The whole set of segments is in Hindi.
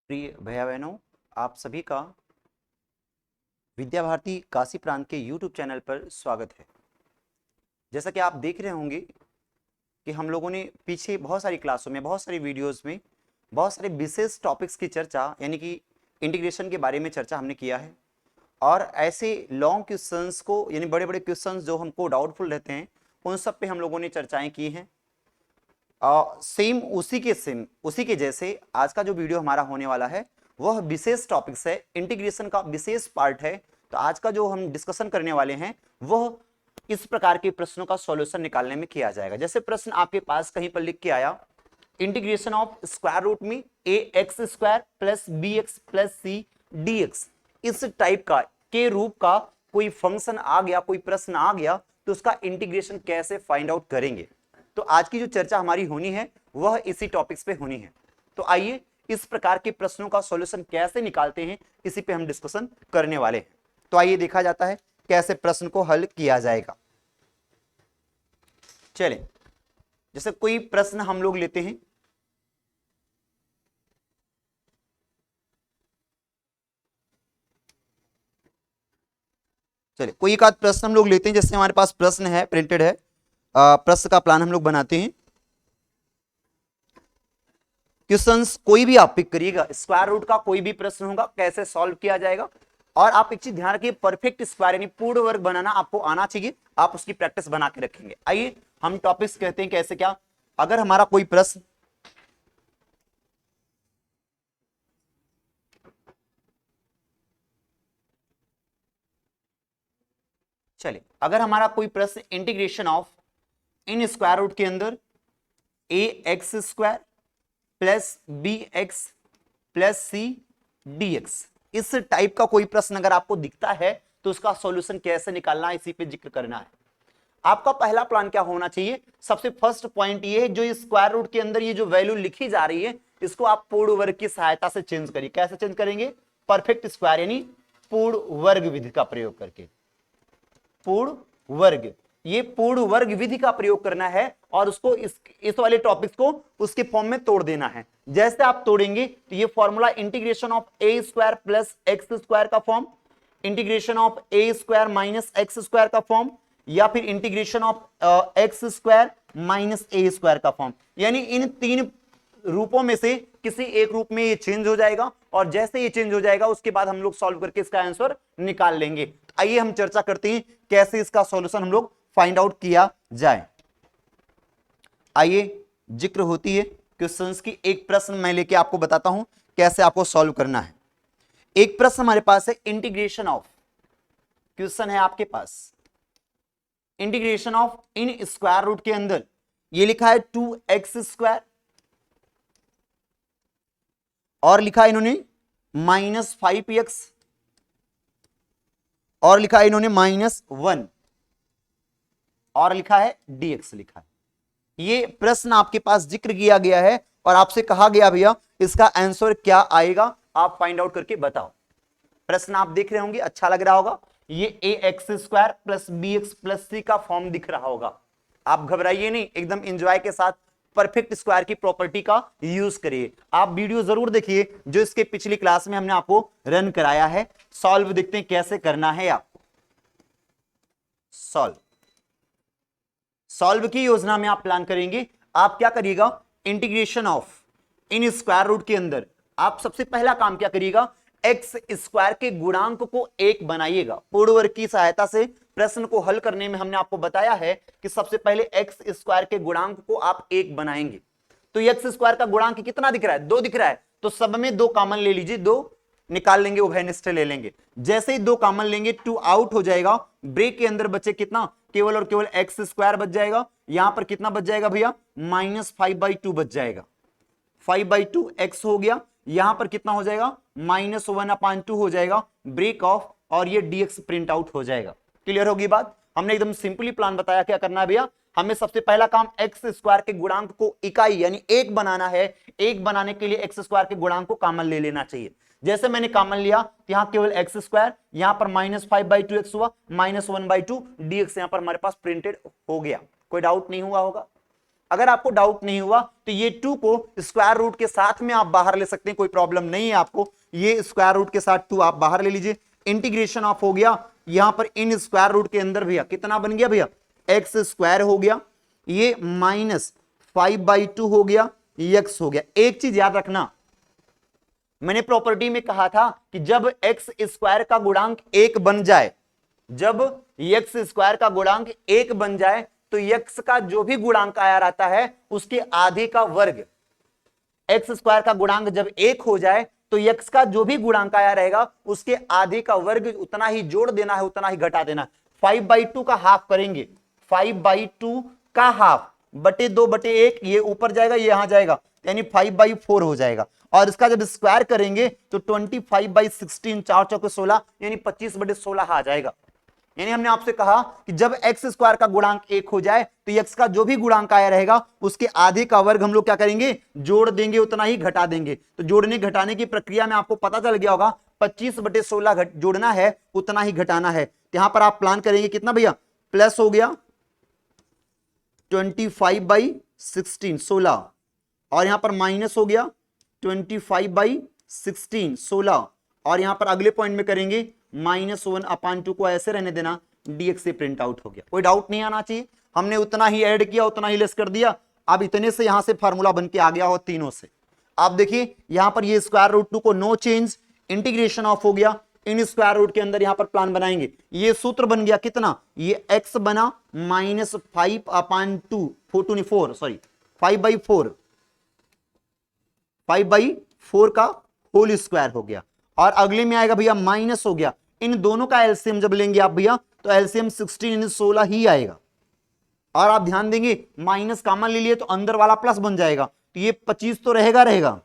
प्रिय भैया बहनों, आप सभी का विद्या भारती काशी प्रांत के YouTube चैनल पर स्वागत है। जैसा कि आप देख रहे होंगे कि हम लोगों ने पीछे बहुत सारी क्लासों में, बहुत सारी वीडियोस में बहुत सारे विशेष टॉपिक्स की चर्चा यानी कि इंटीग्रेशन के बारे में चर्चा हमने किया है। और ऐसे लॉन्ग क्वेश्चंस को यानी बड़े बड़े क्वेश्चंस जो हमको डाउटफुल रहते हैं उन सब पे हम लोगों ने चर्चाएं की हैं। सेम उसी के जैसे आज का जो वीडियो हमारा होने वाला है वह विशेष टॉपिक्स है, इंटीग्रेशन का विशेष पार्ट है। तो आज का जो हम डिस्कशन करने वाले हैं वह इस प्रकार के प्रश्नों का सॉल्यूशन निकालने में किया जाएगा। जैसे प्रश्न आपके पास कहीं पर लिख के आया, इंटीग्रेशन ऑफ स्क्वायर रूट में A x square plus B x plus C D X, इस टाइप का के रूप का कोई फंक्शन आ गया, कोई प्रश्न आ गया तो उसका इंटीग्रेशन कैसे फाइंड आउट करेंगे। तो आज की जो चर्चा हमारी होनी है वह इसी टॉपिक्स पे होनी है। तो आइए इस प्रकार के प्रश्नों का सॉल्यूशन कैसे निकालते हैं इसी पे हम डिस्कशन करने वाले हैं। तो आइए देखा जाता है कैसे प्रश्न को हल किया जाएगा। चलें, जैसे कोई प्रश्न हम लोग लेते हैं, चलिए कोई एक आध प्रश्न हम लोग लेते हैं। जैसे हमारे पास प्रश्न है, प्रिंटेड है, प्रश्न का प्लान हम लोग बनाते हैं। क्वेश्चंस कोई भी आप पिक करिएगा, स्क्वायर रूट का कोई भी प्रश्न होगा कैसे सॉल्व किया जाएगा। और आप एक चीज ध्यान रखिए, परफेक्ट स्क्वायर यानी पूर्ण वर्ग बनाना आपको आना चाहिए, आप उसकी प्रैक्टिस बना के रखेंगे। आइए हम टॉपिक्स कहते हैं कैसे क्या। अगर हमारा कोई प्रश्न चलिए, अगर हमारा कोई प्रश्न integration of in square root के अंदर A x square plus B x plus C D X, इस टाइप का कोई प्रश्न अगर आपको दिखता है तो उसका सॉल्यूशन कैसे निकालना है इसी पे जिक्र करना है। आपका पहला प्लान क्या होना चाहिए, सबसे फर्स्ट पॉइंट ये है, जो स्क्वायर रूट के अंदर ये जो वैल्यू लिखी जा रही है इसको आप पूर्ण वर्ग की सहायता से चेंज करिए। कैसे चेंज करेंगे, परफेक्ट स्क्वायर यानी पूर्ण वर्ग विधि का प्रयोग करके। पूर्ण वर्ग, ये पूर्ण वर्ग विधि का प्रयोग करना है और उसको इस वाले टॉपिक्स को उसके फॉर्म में तोड़ देना है। जैसे आप तोड़ेंगे तो ये formula integration of A square plus X square का form, integration of A square minus X square का फॉर्म, या फिर integration of x square minus A square का फॉर्म, यानी इन तीन रूपों में से किसी एक रूप में ये चेंज हो जाएगा। और जैसे ये चेंज हो जाएगा उसके बाद हम लोग सॉल्व करके इसका आंसर निकाल लेंगे। आइए हम चर्चा करते हैं कैसे इसका सॉल्यूशन हम लोग फाइंड आउट किया जाए। आइए जिक्र होती है क्वेश्चंस की। एक प्रश्न मैं लेके आपको बताता हूं कैसे आपको सॉल्व करना है। एक प्रश्न हमारे पास है, इंटीग्रेशन ऑफ, क्वेश्चन है आपके पास integration of in square root के अंदर ये लिखा है 2x स्क्वायर और लिखा है इन्होंने -5x और लिखा है इन्होंने -1 और लिखा है dx लिखा है। ये प्रश्न आपके पास जिक्र किया गया है और आपसे कहा गया भैया इसका आंसर क्या आएगा, आप फाइंड आउट करके बताओ। प्रश्न आप देख रहे होंगे, अच्छा लग रहा होगा। ये A x square plus B x plus C का फॉर्म दिख रहा होगा। आप घबराइए नहीं, एकदम एंजॉय के साथ परफेक्ट स्क्वायर की प्रॉपर्टी का यूज करिए। आप वीडियो जरूर देखिए जो इसके पिछली क्लास में हमने आपको रन कराया है। सॉल्व देखते हैं कैसे करना है आपको। सॉल्व की योजना में आप प्लान करेंगे। आप क्या करिएगा, integration of in square root के अंदर आप सबसे पहला काम क्या करिएगा, एक्स स्क्वायर के गुणांक को एक बनाइएगा। पूर्ण वर्ग की सहायता से प्रश्न को हल करने में हमने आपको बताया है कि सबसे पहले एक्स स्क्वायर के गुणांक को आप एक बनाएंगे। तो एक्स स्क्वायर का गुणांक कितना दिख रहा है, 2 दिख रहा है, तो सब में 2 कॉमन ले लीजिए, 2 निकाल लेंगे, उभयनिष्ठ ले लेंगे। जैसे ही 2 कॉमन लेंगे 2 आउट हो जाएगा। ब्रेक के अंदर बचे कितना, केवल और केवल एक्स स्क्वायर बच जाएगा। यहां पर कितना बच जाएगा भैया, -5/2 बच जाएगा। 5/2 एक्स हो गया। यहां पर कितना हो जाएगा, -1/2 हो जाएगा। ब्रेक ऑफ और ये dx प्रिंट आउट हो जाएगा। क्लियर होगी बात। हमने एकदम सिंपली प्लान बताया क्या करना है भैया, हमें सबसे पहला काम एक्स स्क्वायर के गुणांक को इकाई यानी एक बनाना है। एक बनाने के लिए एक्स स्क्वायर के गुणांक को कॉमन ले लेना चाहिए। जैसे मैंने कॉमन लिया तो यहां केवल एक्स स्क्वायर, यहां पर -5/2 एक्स हुआ, -1/2 dx यहां पर हमारे पास प्रिंटेड हो गया। कोई डाउट नहीं हुआ होगा। अगर आपको डाउट नहीं हुआ तो ये 2 को स्क्वायर रूट के साथ में आप बाहर ले सकते हैं, कोई प्रॉब्लम नहीं है आपको। ये स्क्वायर रूट के साथ 2 आप बाहर ले लीजिए, इंटीग्रेशन ऑफ हो गया। यहां पर इन स्क्वायर रूट के अंदर भैया कितना बन गया भैया, एक्स स्क्वायर हो गया, ये -5/2 हो गया, एक्स हो गया। एक चीज याद रखना, मैंने प्रॉपर्टी में कहा था कि जब एक्स स्क्वायर का गुणांक 1 बन जाए, जब एक्स स्क्वायर का गुणांक 1 बन जाए तो एक्स का जो भी गुणांक आया रहता है उसके आधे का वर्ग, एक्स स्क्वायर का गुणांक जब 1 हो जाए तो एक्स का जो भी गुणांक आया रहेगा उसके आधे का वर्ग, उतना ही जोड़ देना है, उतना ही घटा देना है। 5/2 का हाफ करेंगे, 5/2 का हाफ बटे 2/1, ये ऊपर जाएगा ये यहां जाएगा, यानी 5/4 हो जाएगा। और इसका जब स्क्वायर करेंगे तो 25/16, 4 चौके 16, यानी 25/16 आ जाएगा। यानी हमने आपसे कहा कि जब एक्स स्क्वायर का गुणांक 1 हो जाए तो एक्स का जो भी गुणांक आया रहेगा उसके आधे का वर्ग हम लोग क्या करेंगे, जोड़ देंगे, उतना ही घटा देंगे। तो जोड़ने घटाने की प्रक्रिया में आपको पता चल गया होगा 25/16 जोड़ना है, उतना ही घटाना है। तो यहां पर आप प्लान करेंगे कितना भैया, प्लस हो गया 25/16 16, और यहां पर माइनस हो गया 25/16 16, और यहां पर अगले पॉइंट में करेंगे -1/2 को ऐसे रहने देना, dx से प्रिंट आउट हो गया। कोई डाउट नहीं आना चाहिए, हमने उतना ही ऐड किया उतना ही लेस कर दिया। अब इतने से यहां से फार्मूला बन के आ गया हो तीनों से। आप देखिए यहां पर ये स्क्वायर रूट 2 को नो चेंज, इंटीग्रेशन ऑफ हो गया, इन स्क्वायर रूट के अंदर यहां पर प्लान बनाएंगे, ये सूत्र बन गया कितना, ये x बना -5/2 सॉरी 5/4, 5/4 का होल स्क्वायर हो गया। और अगले में आएगा भैया माइनस हो गया, इन दोनों का एलसीएम जब लेंगे आप भैया तो एलसीएम 16 × 16 ही आएगा। और आप ध्यान देंगे माइनस कॉमन ले लिए तो अंदर वाला प्लस बन जाएगा, तो ये 25 तो रहेगा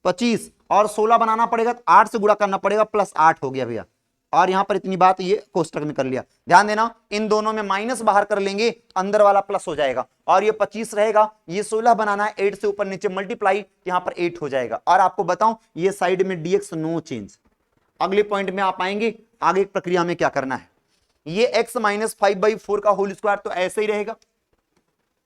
25, और 16 बनाना पड़ेगा तो 8 से गुणा करना पड़ेगा, +8 हो गया भैया। और यहां पर इतनी बात ये कोष्टक में कर लिया। ध्यान देना इन दोनों में माइनस बाहर कर लेंगे, अंदर वाला प्लस हो जाएगा, और ये 25 रहेगा, ये 16 बनाना है, 8 से ऊपर नीचे मल्टीप्लाई, यहां पर 8 हो जाएगा। और आपको बताऊं ये साइड में dx नो चेंज। अगले पॉइंट में आप आएंगे, आगे प्रक्रिया में क्या करना है, ये x -5/4 का होल स्क्वायर तो ऐसे ही रहेगा,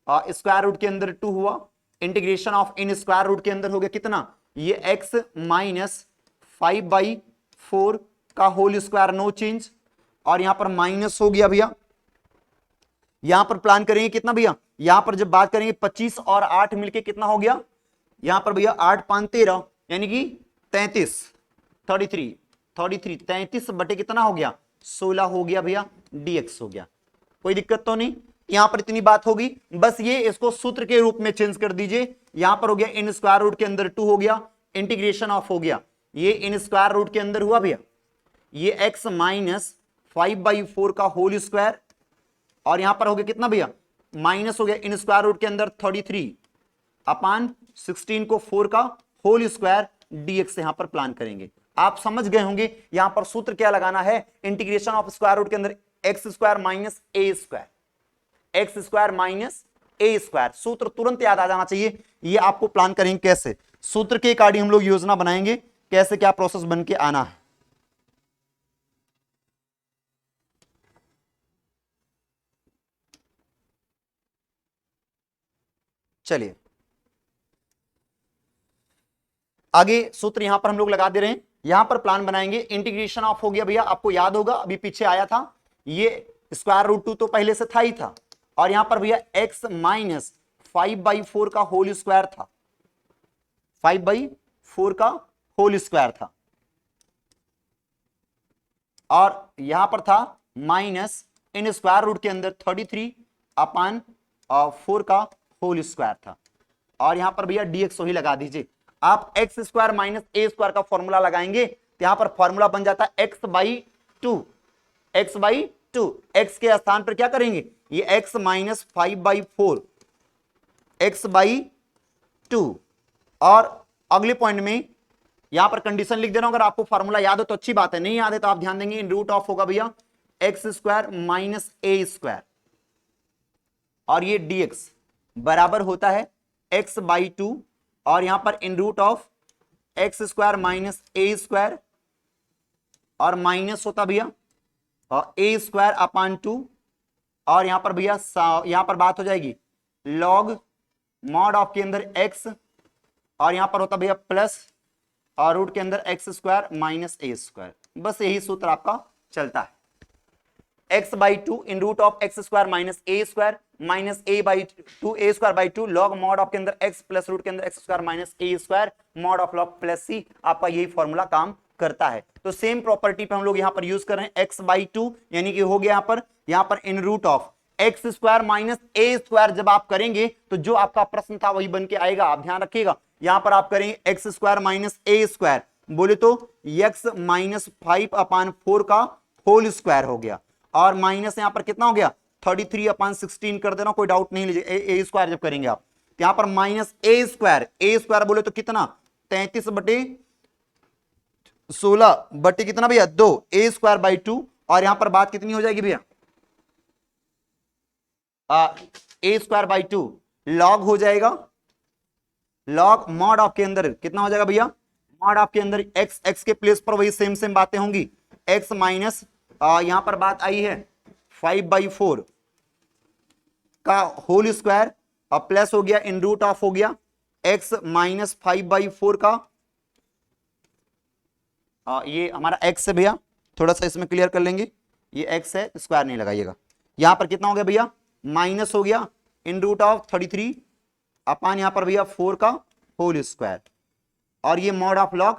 स्क्वायर रूट के अंदर 2 हुआ, integration of in square root के अंदर हो गया कितना, ये x -5/4 का होल स्क्वायर नो चेंज, और यहां पर माइनस हो गया भैया। यहां पर प्लान करेंगे कितना भैया, यहां पर जब बात करेंगे 25 और 8 मिलके कितना हो गया, यहां पर भैया 8 5 13, यानी कि 33, 33 बटे कितना हो गया, 16 हो गया भैया, dx हो गया। कोई दिक्कत तो नहीं, यहां पर इतनी बात होगी, बस ये इसको सूत्र के रूप में चेंज कर दीजिए। यहां पर हो गया इन स्क्वायर रूट के अंदर 2 हो गया, इंटीग्रेशन ऑफ हो गया, ये इन स्क्वायर रूट के अंदर हुआ भैया, ये x -5/4 का होल स्क्वायर, और यहां पर हो गया कितना भैया, माइनस हो गया इन स्क्वायर रूट के अंदर 33/16 को 4 का होल स्क्वायर, dx यहां पर प्लान करेंगे। आप समझ गए होंगे यहां पर सूत्र क्या लगाना है, इंटीग्रेशन ऑफ स्क्वायर रूट के अंदर x square minus a square, x square minus A square, सूत्र तुरंत याद आ जाना चाहिए। ये आपको प्लान करेंगे कैसे, सूत्र के अकॉर्डिंग हम लोग योजना बनाएंगे, कैसे क्या प्रोसेस बन के आना है। चलिए आगे सूत्र यहां पर हम लोग लगा दे रहे हैं, यहां पर प्लान बनाएंगे, इंटीग्रेशन ऑफ हो गया भैया, आपको याद होगा अभी पीछे आया था, ये स्क्वायर रूट 2 तो पहले से था ही था, और यहां पर भैया x -5/4 का होल स्क्वायर था, 5/4 का होल स्क्वायर था, और यहां पर था माइनस इन स्क्वायर रूट के अंदर 33/4 का होल स्क्वायर था, और यहां पर भैया dx वही लगा दीजिए। आप x स्क्वायर माइनस ए स्क्वायर का फॉर्मूला लगाएंगे तो यहां पर फॉर्मूला बन जाता है x/2, x के स्थान पर क्या करेंगे, ये x -5/4 x/2, और अगले पॉइंट में यहां पर कंडीशन लिख दे रहा हूं, अगर आपको फॉर्मूला याद हो तो अच्छी बात है, नहीं याद है तो आप ध्यान देंगे, इन रूट ऑफ होगा भैया x स्क्वायर माइनस ए स्क्वायर, और ये dx बराबर होता है x/2, और यहां पर in root of x square minus A square, और माइनस होता भैया a² /2, और यहां पर भैया यहां पर बात हो जाएगी लॉग मॉड ऑफ के अंदर x, और यहां पर होता भैया प्लस, और रूट के अंदर एक्स स्क्वायर माइनस ए स्क्वायर। बस यही सूत्र आपका चलता है। x by two in root of x square minus A square minus a by two, a square by two, log mod of के अंदर x प्लस रूट के अंदर x square minus A square, mod of log plus c. आपका यही फॉर्मूला काम करता है। तो सेम प्रॉपर्टी पे हम लोग यहां पर यूज कर रहे हैं, x बाई टू यानी कि हो गया यहां पर in root of x square minus A square. जब आप करेंगे तो जो आपका प्रश्न था वही बन के आएगा, आप ध्यान रखिएगा। यहां पर आप करेंगे एक्स स्क्वायर माइनस ए स्क्वायर, बोले तो एक्स माइनस 5/4 का होल स्क्वायर हो गया, और माइनस यहां पर कितना हो गया 33/16 कर देना, कोई डाउट नहीं लीजिए। ए स्क्वायर जब करेंगे आप तो यहां पर माइनस ए स्क्वायर बोले तो कितना 33/16 कितना भैया 2, ए स्क्वायर बाई 2, और यहां पर बात कितनी हो जाएगी भैया ए स्क्वायर बाई 2 लॉग हो जाएगा, लॉग मॉड ऑफ के अंदर कितना हो जाएगा भैया, मॉड ऑफ के अंदर एक्स के प्लेस पर वही सेम बातें होंगी, एक्स माइनस यहां पर बात आई है 5/4 का होल स्क्वायर, और प्लस हो गया इन रूट ऑफ हो गया एक्स माइनस 5/4 का, ये हमारा एक्स है भैया, थोड़ा सा इसमें क्लियर कर लेंगे, ये एक्स है, स्क्वायर नहीं लगाइएगा। यहां पर कितना हो गया भैया माइनस हो गया इन रूट ऑफ 33 अपान यहां पर भैया 4 का होल स्क्वायर, और ये मॉड ऑफ लॉग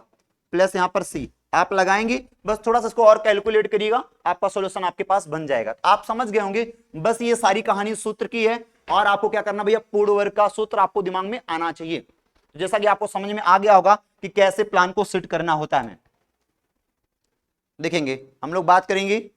प्लस यहां पर सी आप लगाएंगे। बस थोड़ा सा इसको और कैलकुलेट करिएगा, आपका सॉल्यूशन आपके पास बन जाएगा। आप समझ गए होंगे, बस ये सारी कहानी सूत्र की है, और आपको क्या करना भैया पूर्ण वर्ग का सूत्र आपको दिमाग में आना चाहिए। जैसा कि आपको समझ में आ गया होगा कि कैसे प्लान को सेट करना होता है, देखेंगे हम लोग बात करेंगे।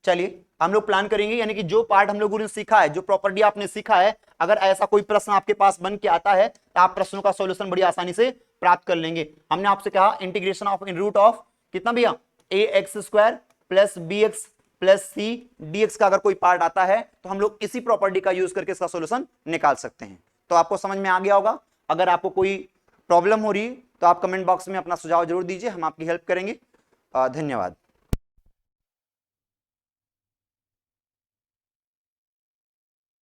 चलिए हम लोग प्लान करेंगे, यानी कि जो पार्ट हम लोगों ने सीखा है, जो प्रॉपर्टी आपने सीखा है, अगर ऐसा कोई प्रश्न आपके पास बन के आता है तो आप प्रश्नों का सॉल्यूशन बड़ी आसानी से प्राप्त कर लेंगे। हमने आपसे कहा integration of in root of कितना भैया a x square plus B x plus C D x का अगर कोई पार्ट आता है तो हम लोग इसी प्रॉपर्टी का यूज करके इसका सॉल्यूशन निकाल सकते हैं। तो आपको समझ में आ गया होगा। अगर आपको कोई प्रॉब्लम हो रही है तो आप कमेंट बॉक्स में अपना सुझाव जरूर दीजिए, हम आपकी हेल्प करेंगे। धन्यवाद।